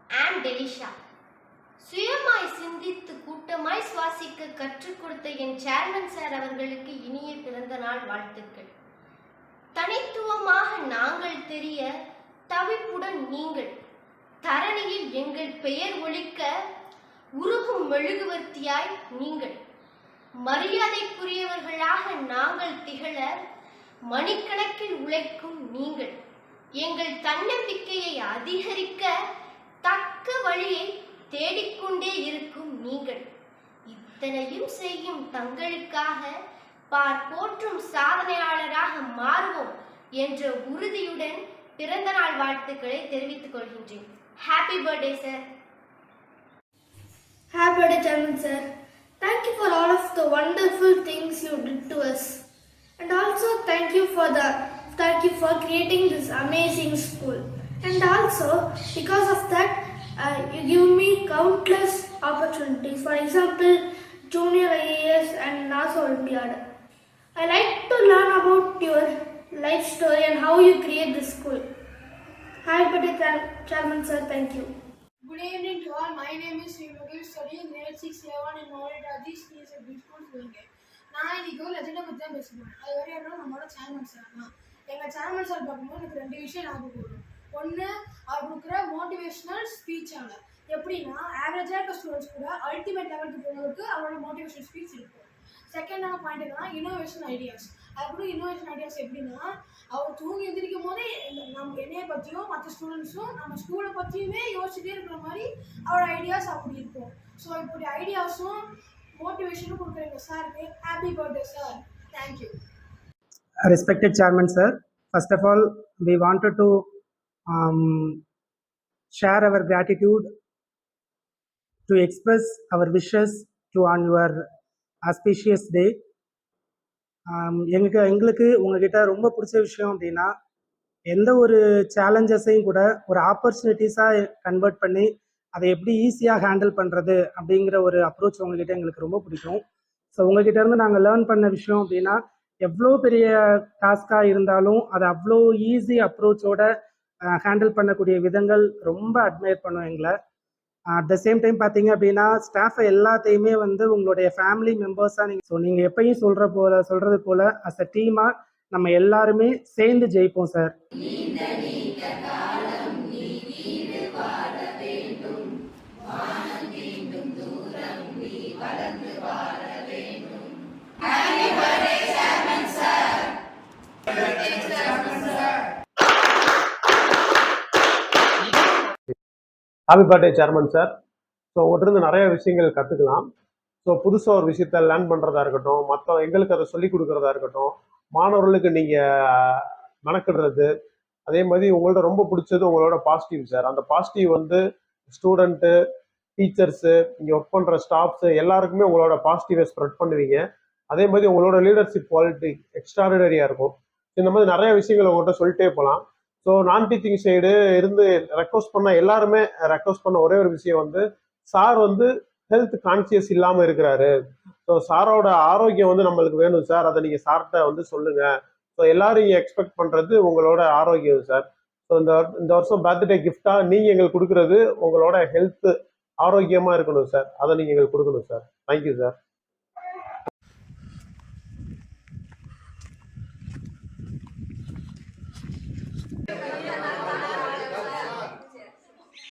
and Delisha. சுயமாய் சிந்தித்து கூட்டமாய் சுவாசிக்க கற்றுக் கொடுத்த என் சேர்மன் சார் அவர்களுக்கு இனிய பிறந்த நாள் வாழ்த்துக்கள். தனித்துவமாக நாங்கள் தெரிய தவிப்புடன் நீங்கள் தரணியில் எங்கள் பெயர் ஒலிக்க உருகும் மெழுகுவர்த்தியாய் நீங்கள் மரியாதைக்குரியவர்களாக நாங்கள் திகழ மணிக்கணக்கில் உழைக்கும் நீங்கள் எங்கள் தன்னம்பிக்கையை அதிகரிக்க தக்க வழியை தேடிக்கொண்டே இருக்கும் நீங்கள் இத்தனையும் செய்யும் தங்களுக்காக போற்றும் சாதனையாளராக மாறுவோம் என்ற உறுதியுடன் பிறந்த நாள் வாழ்த்துக்களை தெரிவித்துக் கொள்கின்றேன். Happy birthday sir. Happy birthday, Chairman sir. Thank you for all of the wonderful things you did to us, and also thank you for creating this amazing school. And also because of that, you give me countless opportunities. For example, Junior IAS and NASA Olympiad. I like to learn about your life story and how you create this school. Happy birthday, Chairman sir. Thank you. Good evening to all. My name is Srimugi, studying grade 6A1 in Moradadi CSB School, Pune. நான் இன்னைக்கு ஒரு லெஜெண்டை பற்றி தான் பேசுகிறேன். அது வரையும் நம்மளோட chairman sir தான். எங்கள் சேர்மன் சார் பார்க்கும்போது எனக்கு 2 விஷயம் ஞாபகம் வரும். ஒன்று, அவர் கொடுக்குற மோட்டிவேஷ்னல் ஸ்பீச்சால் எப்படின்னா ஆவரேஜாக இருக்க ஸ்டூடெண்ட்ஸ் கூட அல்டிமேட் லெவலுக்கு போகிறதுக்கு அவரோட மோட்டிவேஷனல் ஸ்பீச் இருக்கும். செகண்டான பாயிண்ட் என்னன்னா இன்னோவேஷன் ஐடியாஸ். அதுக்கப்புறம் இன்னோவேஷன் ஐடியாஸ் எப்படின்னா அவர் தூங்கி எந்திரிக்கும் போதே நம்ம என்னையை பற்றியும் மற்ற ஸ்டூடெண்ட்ஸும் நம்ம ஸ்கூலை பற்றியுமே யோசிச்சுட்டே இருக்கிற மாதிரி அவரோட ஐடியாஸ் அப்படி இருக்கும். ஸோ இப்படி ஐடியாஸும் மோட்டிவேஷனும் கொடுக்குறீங்க சாருக்கு happy birthday sir. Thank you. Respected Chairman sir, first of all we wanted to share our gratitude to express our wishes to on your auspicious day. எங்களுக்கு உங்ககிட்ட ரொம்ப பிடிச்ச விஷயம் அப்படின்னா எந்த ஒரு சேலஞ்சஸையும் கூட ஒரு ஆப்பர்ச்சுனிட்டிஸாக கன்வெர்ட் பண்ணி அதை எப்படி ஈஸியாக ஹேண்டில் பண்ணுறது அப்படிங்கிற ஒரு அப்ரோச் உங்ககிட்ட எங்களுக்கு ரொம்ப பிடிக்கும். ஸோ உங்ககிட்ட இருந்து நாங்கள் லேர்ன் பண்ண விஷயம் அப்படின்னா எவ்வளோ பெரிய டாஸ்காக இருந்தாலும் அதை அவ்வளோ ஈஸி அப்ரோச்சோட ஹேண்டில் பண்ணக்கூடிய விதங்கள் ரொம்ப அட்மையர் பண்ணும் எங்களை. அட் த சேம் டைம் பார்த்தீங்க அப்படின்னா ஸ்டாஃபை எல்லாத்தையுமே உங்களுடைய ஃபேமிலி மெம்பர்ஸாக நீங்கள் எப்பயும் சொல்கிறது போல் அஸ் அ டீமாக நம்ம எல்லாருமே சேர்ந்து ஜெயிப்போம் sir. Happy birthday chairman sir. So உங்கள்கிட்ட நிறைய விஷயங்கள் கற்றுக்கலாம். ஸோ புதுசாக ஒரு விஷயத்த லேர்ன் பண்ணுறதா இருக்கட்டும், மற்ற எங்களுக்கு அதை சொல்லிக் கொடுக்குறதா இருக்கட்டும், மாணவர்களுக்கு நீங்கள் மெனக்கிடுறது, அதே மாதிரி உங்கள்ட்ட ரொம்ப பிடிச்சது உங்களோட பாசிட்டிவ் சார். அந்த பாசிட்டிவ் ஸ்டூடெண்ட்டு, டீச்சர்ஸு, இங்கே ஒர்க் பண்ணுற ஸ்டாஃப்ஸு எல்லாருக்குமே உங்களோட பாசிட்டிவை ஸ்ப்ரெட் பண்ணுவீங்க. அதே மாதிரி உங்களோட லீடர்ஷிப் குவாலிட்டி எக்ஸ்ட்ராடினரியாக இருக்கும். இந்த மாதிரி நிறைய விஷயங்கள் உங்கள்கிட்ட சொல்லிட்டே போகலாம். ஸோ நான் டீச்சிங் சைடு இருந்து ரெக்வஸ்ட் பண்ண ஒரே ஒரு விஷயம் சார் ஹெல்த் கான்சியஸ் இல்லாமல் இருக்கிறாரு. ஸோ சாரோட ஆரோக்கியம் நம்மளுக்கு வேணும் சார். அதை நீங்கள் சார்கிட்ட சொல்லுங்கள். ஸோ எல்லாரும் இங்கே எக்ஸ்பெக்ட் பண்ணுறது உங்களோட ஆரோக்கியம் சார். ஸோ இந்த வருஷம் பர்த்டே கிஃப்டாக நீங்கள் எங்களுக்கு கொடுக்குறது உங்களோட ஹெல்த் ஆரோக்கியமாக இருக்கணும் சார். அதை நீங்கள் எங்களுக்கு கொடுக்கணும் சார். Thank you sir.